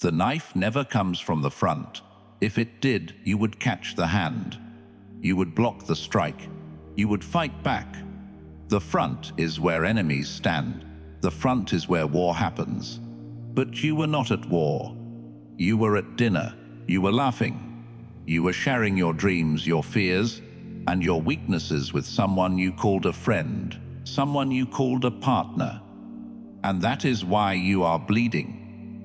The knife never comes from the front. If it did, you would catch the hand. You would block the strike. You would fight back. The front is where enemies stand. The front is where war happens. But you were not at war. You were at dinner. You were laughing. You were sharing your dreams, your fears, and your weaknesses with someone you called a friend, someone you called a partner. And that is why you are bleeding.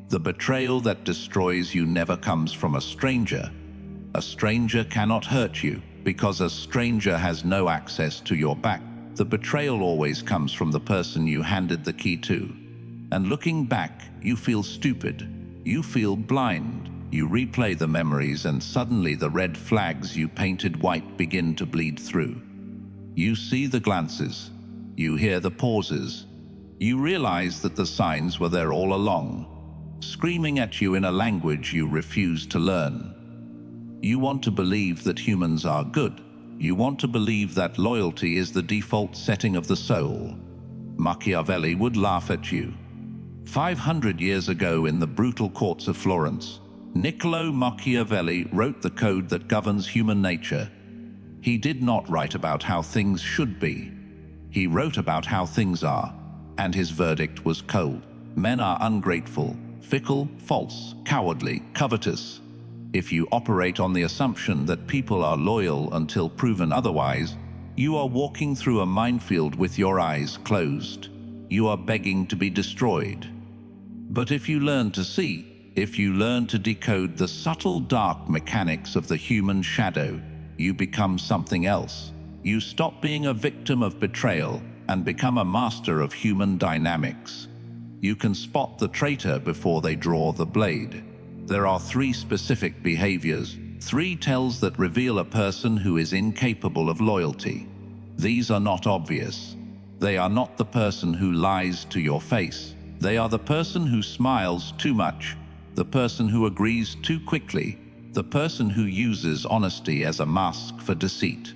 The betrayal that destroys you never comes from a stranger. A stranger cannot hurt you because a stranger has no access to your back. The betrayal always comes from the person you handed the key to. And looking back, you feel stupid. You feel blind. You replay the memories, and suddenly the red flags you painted white begin to bleed through. You see the glances. You hear the pauses. You realize that the signs were there all along, screaming at you in a language you refuse to learn. You want to believe that humans are good. You want to believe that loyalty is the default setting of the soul. Machiavelli would laugh at you. 500 years ago in the brutal courts of Florence, Niccolò Machiavelli wrote the code that governs human nature. He did not write about how things should be. He wrote about how things are, and his verdict was cold. Men are ungrateful, fickle, false, cowardly, covetous. If you operate on the assumption that people are loyal until proven otherwise, you are walking through a minefield with your eyes closed. You are begging to be destroyed. But if you learn to see, if you learn to decode the subtle dark mechanics of the human shadow, you become something else. You stop being a victim of betrayal and become a master of human dynamics. You can spot the traitor before they draw the blade. There are 3 specific behaviors, 3 tells that reveal a person who is incapable of loyalty. These are not obvious. They are not the person who lies to your face. They are the person who smiles too much, the person who agrees too quickly, the person who uses honesty as a mask for deceit.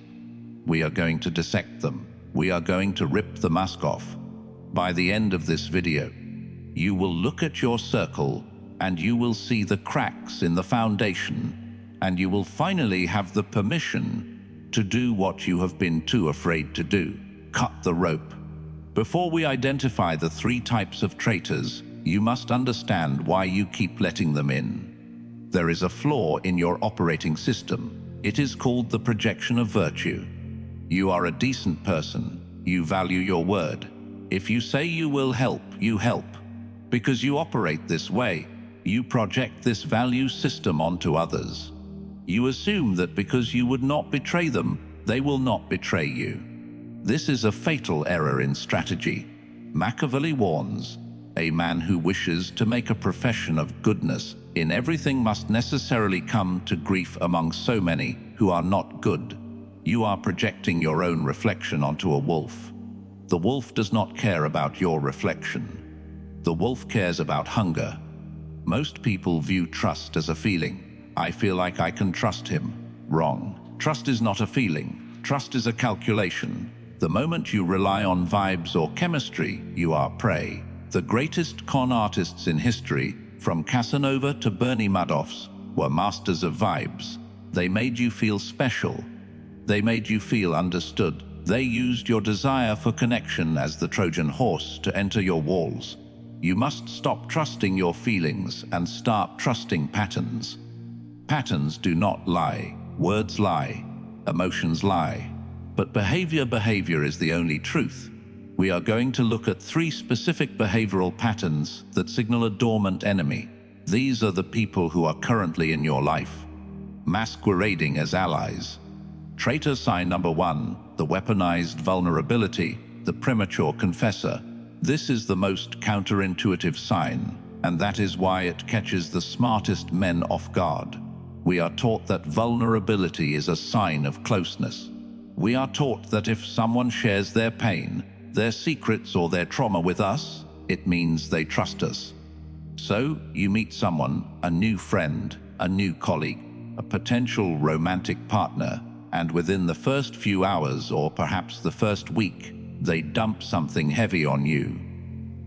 We are going to dissect them. We are going to rip the mask off. By the end of this video, you will look at your circle and you will see the cracks in the foundation, and you will finally have the permission to do what you have been too afraid to do: cut the rope. Before we identify the 3 types of traitors, you must understand why you keep letting them in. There is a flaw in your operating system. It is called the projection of virtue. You are a decent person. You value your word. If you say you will help, you help. Because you operate this way, you project this value system onto others. You assume that because you would not betray them, they will not betray you. This is a fatal error in strategy. Machiavelli warns, a man who wishes to make a profession of goodness in everything must necessarily come to grief among so many who are not good. You are projecting your own reflection onto a wolf. The wolf does not care about your reflection. The wolf cares about hunger. Most people view trust as a feeling. I feel like I can trust him. Wrong. Trust is not a feeling. Trust is a calculation. The moment you rely on vibes or chemistry, you are prey. The greatest con artists in history, from Casanova to Bernie Madoffs, were masters of vibes. They made you feel special. They made you feel understood. They used your desire for connection as the Trojan horse to enter your walls. You must stop trusting your feelings and start trusting patterns. Patterns do not lie. Words lie. Emotions lie. But behavior is the only truth. We are going to look at 3 specific behavioral patterns that signal a dormant enemy. These are the people who are currently in your life, masquerading as allies. Traitor sign number 1, the weaponized vulnerability, the premature confessor. This is the most counterintuitive sign, and that is why it catches the smartest men off guard. We are taught that vulnerability is a sign of closeness. We are taught that if someone shares their pain, their secrets or their trauma with us, it means they trust us. So, you meet someone, a new friend, a new colleague, a potential romantic partner, and within the first few hours or perhaps the first week, they dump something heavy on you.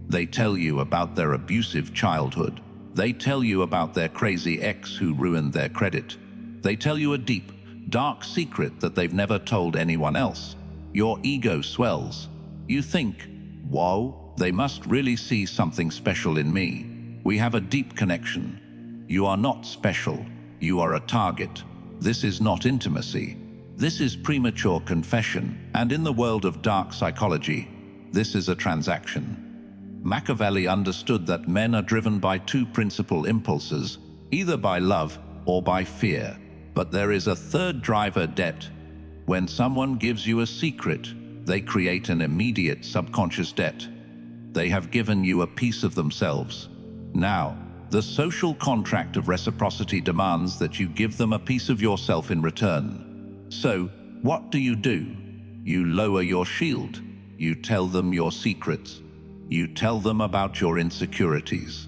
They tell you about their abusive childhood, They tell you about their crazy ex who ruined their credit. They tell you a deep, dark secret that they've never told anyone else. Your ego swells. You think, whoa, they must really see something special in me. We have a deep connection. You are not special. You are a target. This is not intimacy. This is premature confession, and in the world of dark psychology, this is a transaction. Machiavelli understood that men are driven by two principal impulses, either by love or by fear. But there is a third driver: debt. When someone gives you a secret, they create an immediate subconscious debt. They have given you a piece of themselves. Now, the social contract of reciprocity demands that you give them a piece of yourself in return. So, what do? You lower your shield. You tell them your secrets. You tell them about your insecurities.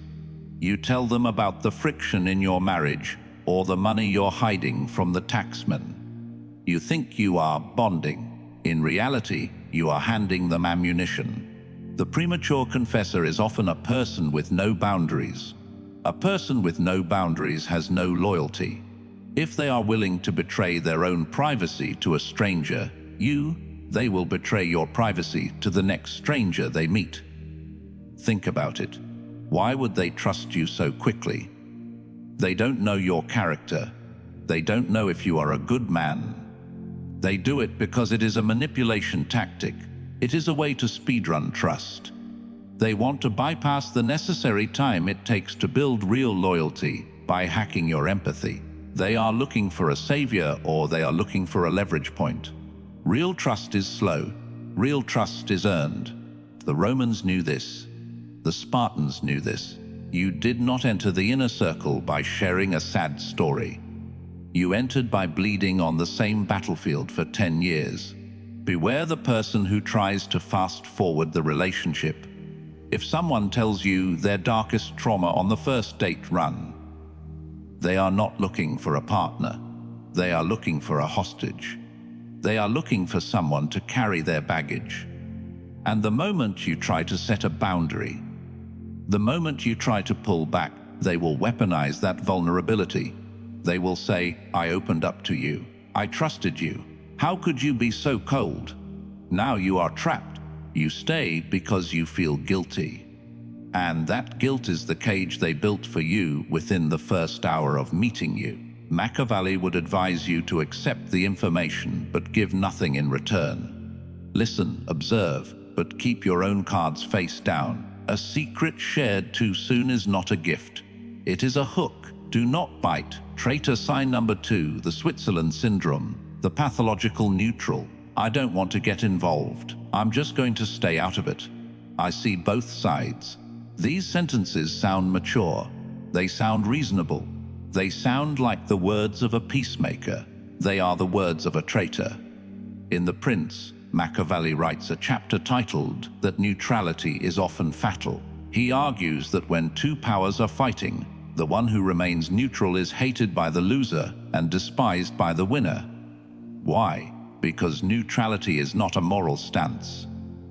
You tell them about the friction in your marriage or the money you're hiding from the taxman. You think you are bonding. In reality, you are handing them ammunition. The premature confessor is often a person with no boundaries. A person with no boundaries has no loyalty. If they are willing to betray their own privacy to a stranger, they will betray your privacy to the next stranger they meet. Think about it. Why would they trust you so quickly? They don't know your character. They don't know if you are a good man. They do it because it is a manipulation tactic. It is a way to speedrun trust. They want to bypass the necessary time it takes to build real loyalty by hacking your empathy. They are looking for a savior, or they are looking for a leverage point. Real trust is slow. Real trust is earned. The Romans knew this. The Spartans knew this. You did not enter the inner circle by sharing a sad story. You entered by bleeding on the same battlefield for 10 years. Beware the person who tries to fast forward the relationship. If someone tells you their darkest trauma on the first date, run. They are not looking for a partner. They are looking for a hostage. They are looking for someone to carry their baggage. And the moment you try to set a boundary, the moment you try to pull back, they will weaponize that vulnerability. They will say, I opened up to you. I trusted you. How could you be so cold? Now you are trapped. You stay because you feel guilty. And that guilt is the cage they built for you within the first hour of meeting you. Machiavelli would advise you to accept the information but give nothing in return. Listen, observe, but keep your own cards face down. A secret shared too soon is not a gift. It is a hook. Do not bite. Traitor sign number 2, the Switzerland syndrome, the pathological neutral. I don't want to get involved. I'm just going to stay out of it. I see both sides. These sentences sound mature. They sound reasonable. They sound like the words of a peacemaker. They are the words of a traitor. In The Prince, Machiavelli writes a chapter titled that neutrality is often fatal. He argues that when two powers are fighting, the one who remains neutral is hated by the loser and despised by the winner. Why? Because neutrality is not a moral stance.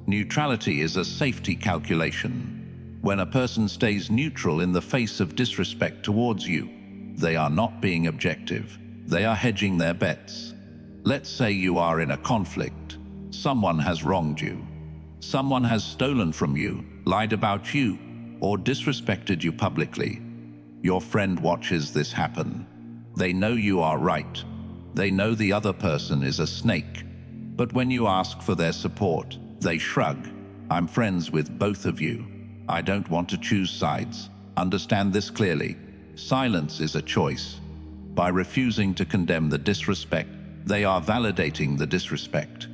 Neutrality is a safety calculation. When a person stays neutral in the face of disrespect towards you, they are not being objective. They are hedging their bets. Let's say you are in a conflict. Someone has wronged you. Someone has stolen from you, lied about you, or disrespected you publicly. Your friend watches this happen. They know you are right. They know the other person is a snake. But when you ask for their support, they shrug. I'm friends with both of you. I don't want to choose sides. Understand this clearly. Silence is a choice. By refusing to condemn the disrespect, they are validating the disrespect.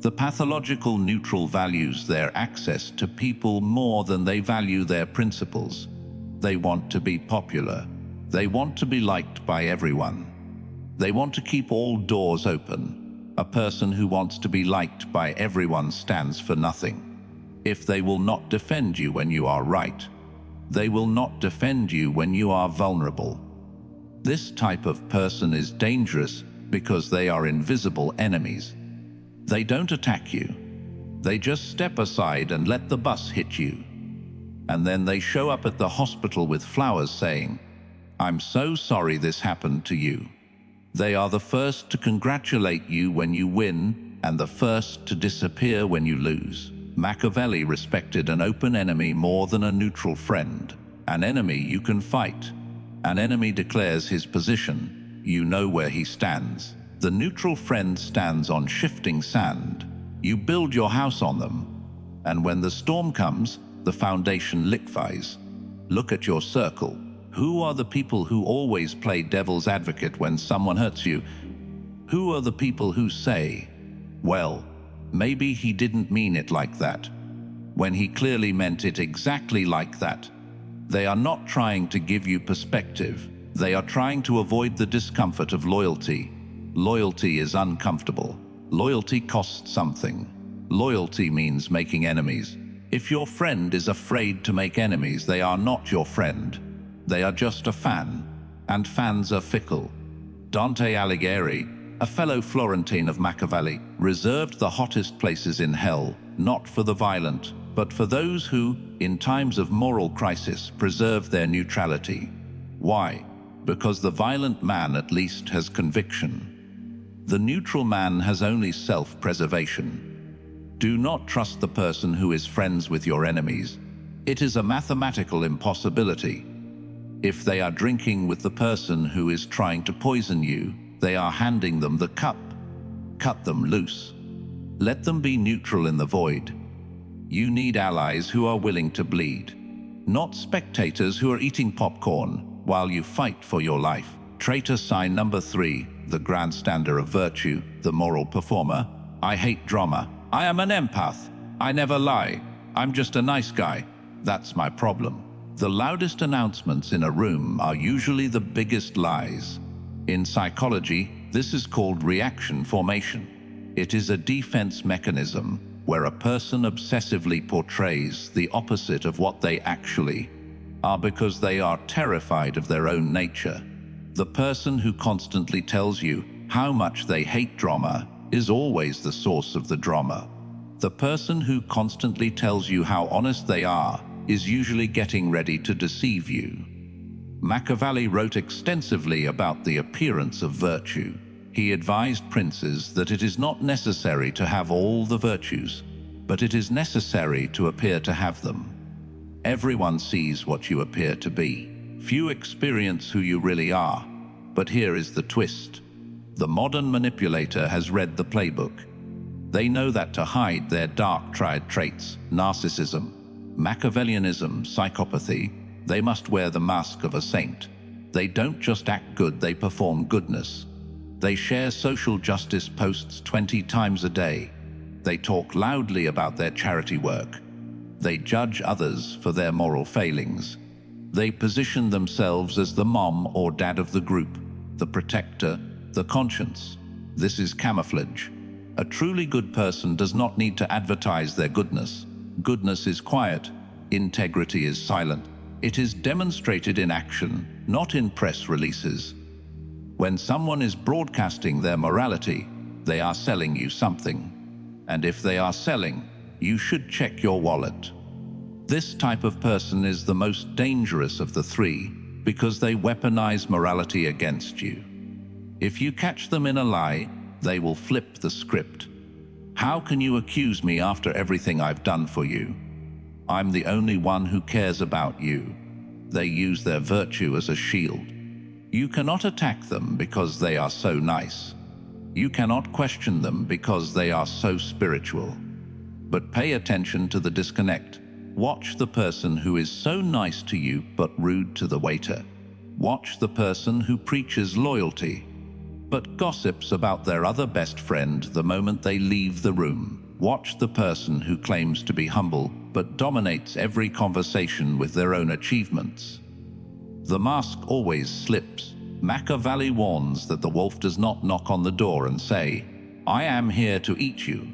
The pathological neutral values their access to people more than they value their principles. They want to be popular. They want to be liked by everyone. They want to keep all doors open. A person who wants to be liked by everyone stands for nothing. If they will not defend you when you are right, they will not defend you when you are vulnerable. This type of person is dangerous because they are invisible enemies. They don't attack you. They just step aside and let the bus hit you. And then they show up at the hospital with flowers saying, "I'm so sorry this happened to you." They are the first to congratulate you when you win and the first to disappear when you lose. Machiavelli respected an open enemy more than a neutral friend. An enemy you can fight. An enemy declares his position. You know where he stands. The neutral friend stands on shifting sand. You build your house on them. And when the storm comes, the foundation liquefies. Look at your circle. Who are the people who always play devil's advocate when someone hurts you? Who are the people who say, "Well, maybe he didn't mean it like that," when he clearly meant it exactly like that? They are not trying to give you perspective. They are trying to avoid the discomfort of loyalty. Loyalty is uncomfortable. Loyalty costs something. Loyalty means making enemies. If your friend is afraid to make enemies, they are not your friend. They are just a fan, and fans are fickle. Dante Alighieri, a fellow Florentine of Machiavelli, reserved the hottest places in hell, not for the violent, but for those who, in times of moral crisis, preserve their neutrality. Why? Because the violent man at least has conviction. The neutral man has only self-preservation. Do not trust the person who is friends with your enemies. It is a mathematical impossibility. If they are drinking with the person who is trying to poison you, they are handing them the cup. Cut them loose. Let them be neutral in the void. You need allies who are willing to bleed, not spectators who are eating popcorn while you fight for your life. Traitor sign number 3, the grandstander of virtue, the moral performer. I hate drama. I am an empath. I never lie. I'm just a nice guy. That's my problem. The loudest announcements in a room are usually the biggest lies. In psychology, this is called reaction formation. It is a defense mechanism where a person obsessively portrays the opposite of what they actually are because they are terrified of their own nature. The person who constantly tells you how much they hate drama is always the source of the drama. The person who constantly tells you how honest they are is usually getting ready to deceive you. Machiavelli wrote extensively about the appearance of virtue. He advised princes that it is not necessary to have all the virtues, but it is necessary to appear to have them. Everyone sees what you appear to be. Few experience who you really are. But here is the twist. The modern manipulator has read the playbook. They know that to hide their dark triad traits, narcissism, Machiavellianism, psychopathy, they must wear the mask of a saint. They don't just act good, they perform goodness. They share social justice posts 20 times a day. They talk loudly about their charity work. They judge others for their moral failings. They position themselves as the mom or dad of the group, the protector, the conscience. This is camouflage. A truly good person does not need to advertise their goodness. Goodness is quiet. Integrity is silent. It is demonstrated in action, not in press releases. When someone is broadcasting their morality, they are selling you something. And if they are selling, you should check your wallet. This type of person is the most dangerous of the three because they weaponize morality against you. If you catch them in a lie, they will flip the script. How can you accuse me after everything I've done for you? I'm the only one who cares about you. They use their virtue as a shield. You cannot attack them because they are so nice. You cannot question them because they are so spiritual. But pay attention to the disconnect. Watch the person who is so nice to you but rude to the waiter. Watch the person who preaches loyalty but gossips about their other best friend the moment they leave the room. Watch the person who claims to be humble but dominates every conversation with their own achievements. The mask always slips. Machiavelli warns that the wolf does not knock on the door and say, "I am here to eat you."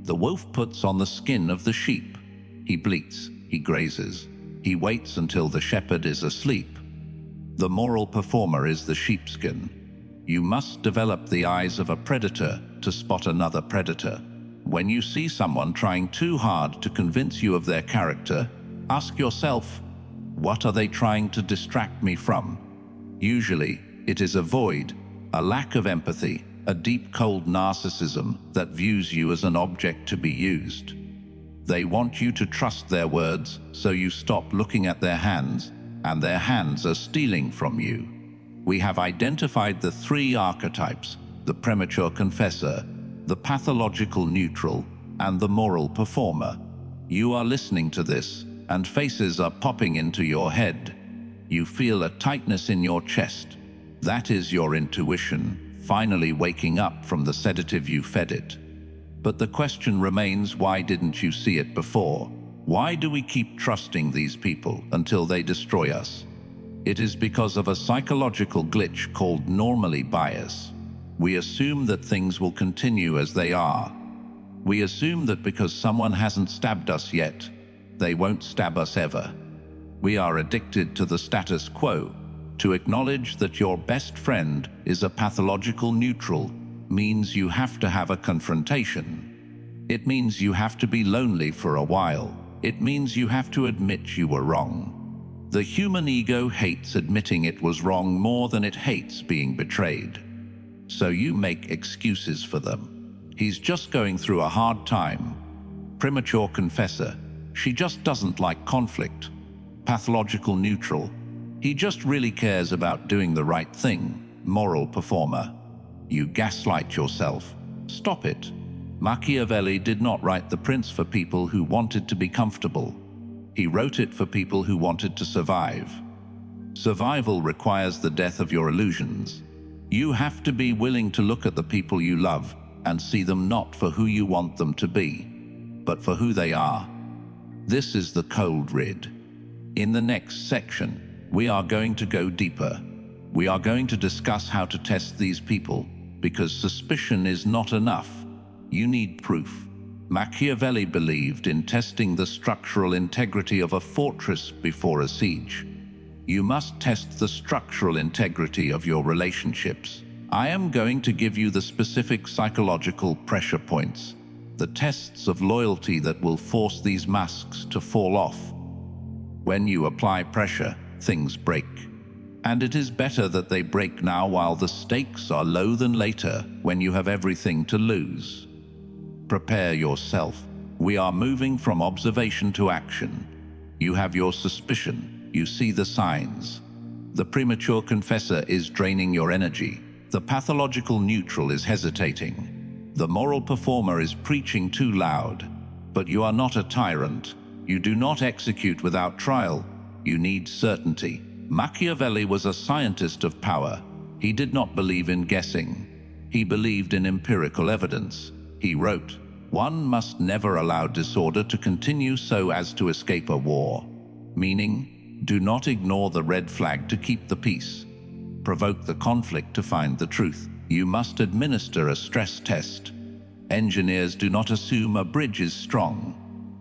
The wolf puts on the skin of the sheep. He bleats, he grazes, he waits until the shepherd is asleep. The moral performer is the sheepskin. You must develop the eyes of a predator to spot another predator. When you see someone trying too hard to convince you of their character, Ask yourself, what are they trying to distract me from? Usually, it is a void, a lack of empathy, a deep cold narcissism that views you as an object to be used. They want you to trust their words, so you stop looking at their hands, and their hands are stealing from you. We have identified the three archetypes: the premature confessor, the pathological neutral, and the moral performer. You are listening to this, and faces are popping into your head. You feel a tightness in your chest. That is your intuition, finally waking up from the sedative you fed it. But the question remains, why didn't you see it before? Why do we keep trusting these people until they destroy us? It is because of a psychological glitch called normally bias. We assume that things will continue as they are. We assume that because someone hasn't stabbed us yet, they won't stab us ever. We are addicted to the status quo. To acknowledge that your best friend is a pathological neutral means you have to have a confrontation. It means you have to be lonely for a while. It means you have to admit you were wrong. The human ego hates admitting it was wrong more than it hates being betrayed. So you make excuses for them. He's just going through a hard time. Premature confessor. She just doesn't like conflict. Pathological neutral. He just really cares about doing the right thing. Moral performer. You gaslight yourself. Stop it. Machiavelli did not write The Prince for people who wanted to be comfortable. He wrote it for people who wanted to survive. Survival requires the death of your illusions. You have to be willing to look at the people you love and see them not for who you want them to be, but for who they are. This is the cold read. In the next section, we are going to go deeper. We are going to discuss how to test these people, because suspicion is not enough. You need proof. Machiavelli believed in testing the structural integrity of a fortress before a siege. You must test the structural integrity of your relationships. I am going to give you the specific psychological pressure points, the tests of loyalty that will force these masks to fall off. When you apply pressure, things break. And it is better that they break now while the stakes are low than later when you have everything to lose. Prepare yourself. We are moving from observation to action. You have your suspicion. You see the signs. The premature confessor is draining your energy. The pathological neutral is hesitating. The moral performer is preaching too loud. But you are not a tyrant. You do not execute without trial. You need certainty. Machiavelli was a scientist of power. He did not believe in guessing. He believed in empirical evidence. He wrote, "One must never allow disorder to continue so as to escape a war." Meaning, do not ignore the red flag to keep the peace. Provoke the conflict to find the truth. You must administer a stress test. Engineers do not assume a bridge is strong.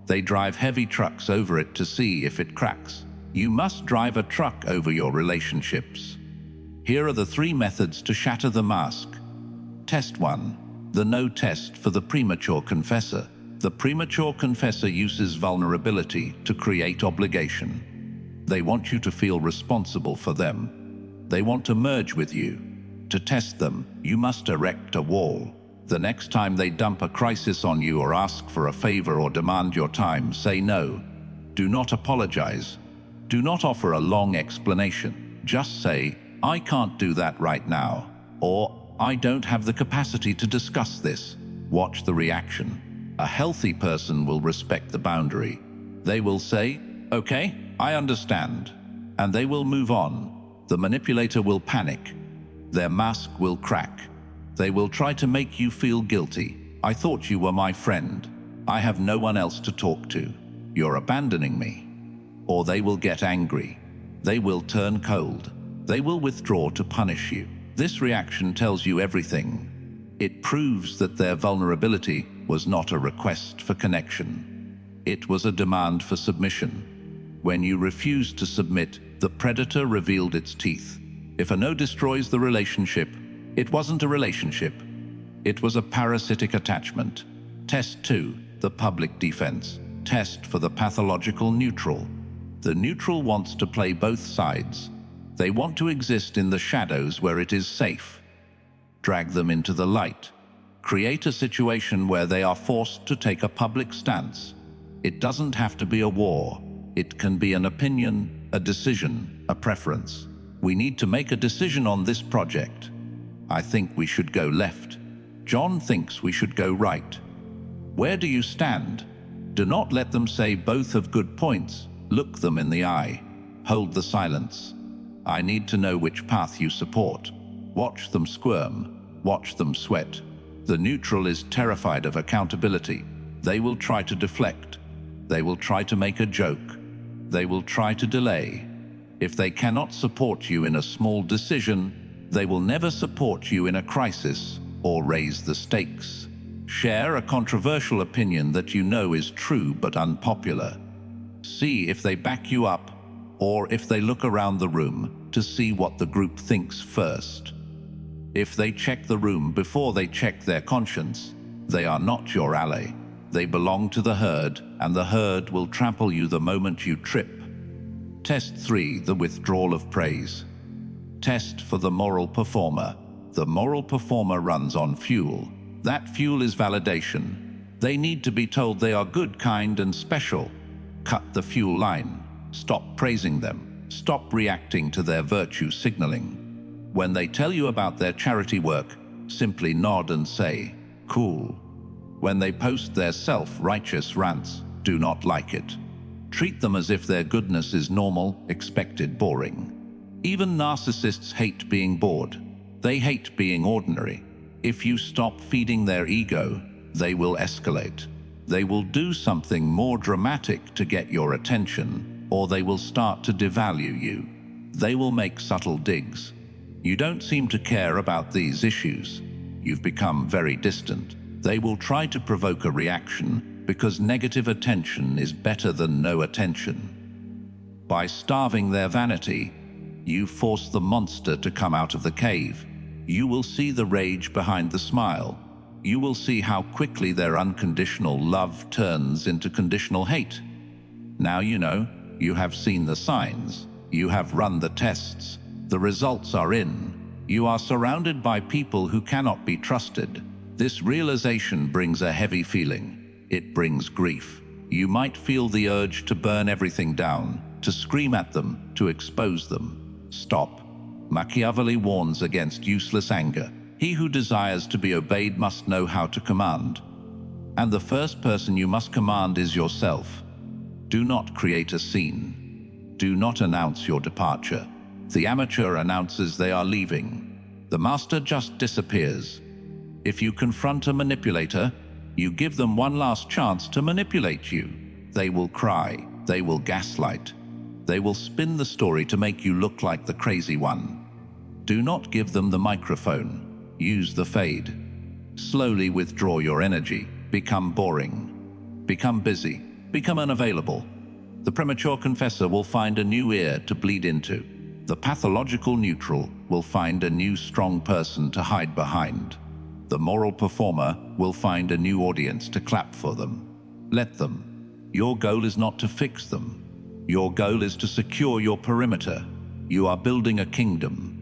They drive heavy trucks over it to see if it cracks. You must drive a truck over your relationships. Here are the 3 methods to shatter the mask. Test 1. The no test for the premature confessor. The premature confessor uses vulnerability to create obligation. They want you to feel responsible for them. They want to merge with you. To test them, you must erect a wall. The next time they dump a crisis on you or ask for a favor or demand your time, say no. Do not apologize. Do not offer a long explanation. Just say, "I can't do that right now," or "I don't have the capacity to discuss this." Watch the reaction. A healthy person will respect the boundary. They will say, "Okay, I understand," and they will move on. The manipulator will panic. Their mask will crack. They will try to make you feel guilty. "I thought you were my friend. I have no one else to talk to. You're abandoning me." Or they will get angry. They will turn cold. They will withdraw to punish you. This reaction tells you everything. It proves that their vulnerability was not a request for connection. It was a demand for submission. When you refused to submit, the predator revealed its teeth. If a no destroys the relationship, it wasn't a relationship. It was a parasitic attachment. Test 2. The public defense. Test for the pathological neutral. The neutral wants to play both sides. They want to exist in the shadows where it is safe. Drag them into the light. Create a situation where they are forced to take a public stance. It doesn't have to be a war. It can be an opinion, a decision, a preference. We need to make a decision on this project. I think we should go left. John thinks we should go right. Where do you stand? Do not let them say both have good points. Look them in the eye. Hold the silence. I need to know which path you support. Watch them squirm. Watch them sweat. The neutral is terrified of accountability. They will try to deflect. They will try to make a joke. They will try to delay. If they cannot support you in a small decision, they will never support you in a crisis or raise the stakes. Share a controversial opinion that you know is true but unpopular. See if they back you up, or if they look around the room to see what the group thinks first. If they check the room before they check their conscience, they are not your ally. They belong to the herd, and the herd will trample you the moment you trip. Test 3. The withdrawal of praise. Test for the moral performer. The moral performer runs on fuel. That fuel is validation. They need to be told they are good, kind, and special. Cut the fuel line. Stop praising them. Stop reacting to their virtue signaling. When they tell you about their charity work, simply nod and say, "Cool." When they post their self-righteous rants, do not like it. Treat them as if their goodness is normal, expected, boring. Even narcissists hate being bored. They hate being ordinary. If you stop feeding their ego, they will escalate. They will do something more dramatic to get your attention, or they will start to devalue you. They will make subtle digs. You don't seem to care about these issues. You've become very distant. They will try to provoke a reaction because negative attention is better than no attention. By starving their vanity, you force the monster to come out of the cave. You will see the rage behind the smile. You will see how quickly their unconditional love turns into conditional hate. Now you know, you have seen the signs. You have run the tests. The results are in. You are surrounded by people who cannot be trusted. This realization brings a heavy feeling. It brings grief. You might feel the urge to burn everything down, to scream at them, to expose them. Stop. Machiavelli warns against useless anger. He who desires to be obeyed must know how to command. And the first person you must command is yourself. Do not create a scene. Do not announce your departure. The amateur announces they are leaving. The master just disappears. If you confront a manipulator, you give them one last chance to manipulate you. They will cry. They will gaslight. They will spin the story to make you look like the crazy one. Do not give them the microphone. Use the fade. Slowly withdraw your energy. Become boring. Become busy. Become unavailable. The premature confessor will find a new ear to bleed into. The pathological neutral will find a new strong person to hide behind. The moral performer will find a new audience to clap for them. Let them. Your goal is not to fix them. Your goal is to secure your perimeter. You are building a kingdom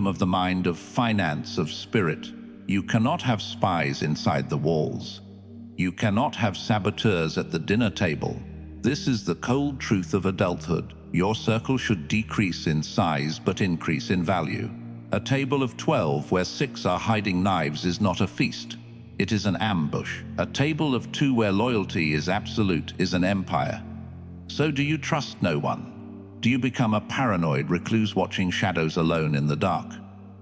of the mind, of finance, of spirit. You cannot have spies inside the walls. You cannot have saboteurs at the dinner table. This is the cold truth of adulthood. Your circle should decrease in size but increase in value. A table of 12 where 6 are hiding knives is not a feast. It is an ambush. A table of 2 where loyalty is absolute is an empire. So do you trust no one? Do you become a paranoid recluse watching shadows alone in the dark?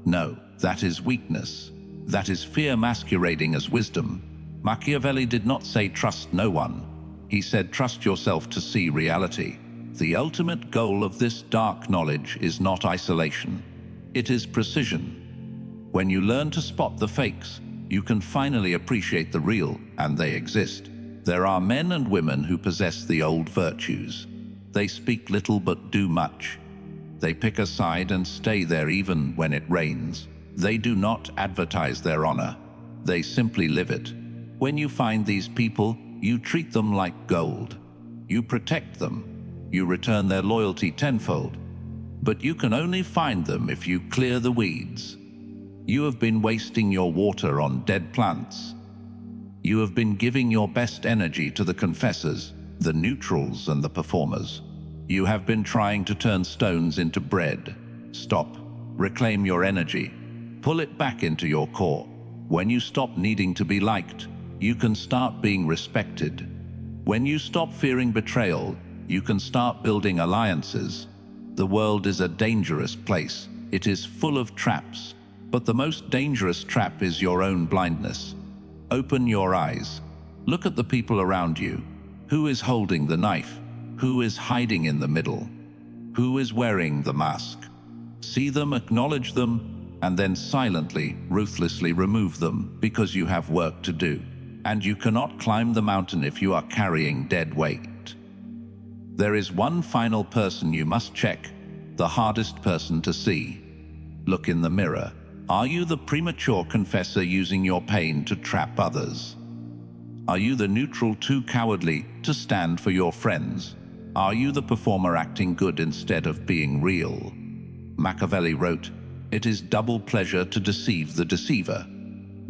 No, that is weakness. That is fear masquerading as wisdom. Machiavelli did not say trust no one. He said trust yourself to see reality. The ultimate goal of this dark knowledge is not isolation. It is precision. When you learn to spot the fakes, you can finally appreciate the real, and they exist. There are men and women who possess the old virtues. They speak little but do much. They pick a side and stay there even when it rains. They do not advertise their honor. They simply live it. When you find these people, you treat them like gold. You protect them. you return their loyalty tenfold. But you can only find them if you clear the weeds. You have been wasting your water on dead plants. You have been giving your best energy to the confessors, the neutrals and the performers. You have been trying to turn stones into bread. Stop. Reclaim your energy. Pull it back into your core. When you stop needing to be liked, you can start being respected. When you stop fearing betrayal, you can start building alliances. The world is a dangerous place. It is full of traps. But the most dangerous trap is your own blindness. Open your eyes. Look at the people around you. Who is holding the knife? Who is hiding in the middle? Who is wearing the mask? See them, acknowledge them, and then silently, ruthlessly remove them, because you have work to do. And you cannot climb the mountain if you are carrying dead weight. There is one final person you must check, the hardest person to see. Look in the mirror. Are you the premature confessor using your pain to trap others? Are you the neutral too cowardly to stand for your friends? Are you the performer acting good instead of being real? Machiavelli wrote, "It is double pleasure to deceive the deceiver.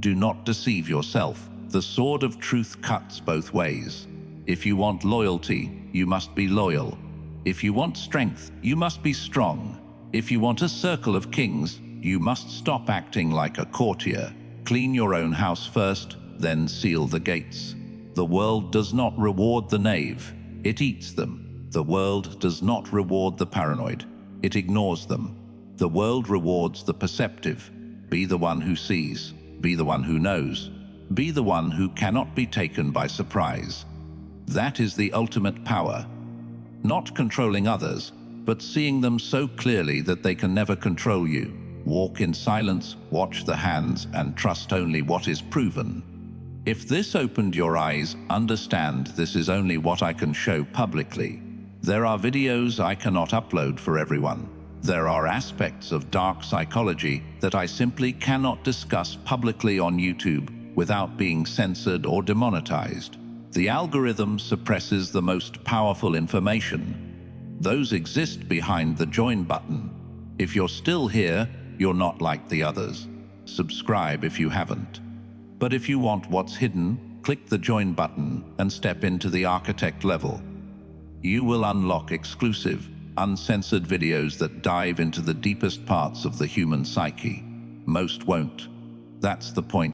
Do not deceive yourself. The sword of truth cuts both ways. If you want loyalty, you must be loyal. If you want strength, you must be strong. If you want a circle of kings, you must stop acting like a courtier. Clean your own house first, then seal the gates. The world does not reward the knave, it eats them. The world does not reward the paranoid, it ignores them. The world rewards the perceptive. Be the one who sees, be the one who knows, be the one who cannot be taken by surprise. That is the ultimate power. Not controlling others, but seeing them so clearly that they can never control you. Walk in silence, watch the hands, and trust only what is proven. If this opened your eyes, understand this is only what I can show publicly. There are videos I cannot upload for everyone. There are aspects of dark psychology that I simply cannot discuss publicly on YouTube without being censored or demonetized. The algorithm suppresses the most powerful information. Those exist behind the join button. If you're still here, you're not like the others. Subscribe if you haven't. But if you want what's hidden, click the join button and step into the architect level. You will unlock exclusive, uncensored videos that dive into the deepest parts of the human psyche. Most won't. That's the point.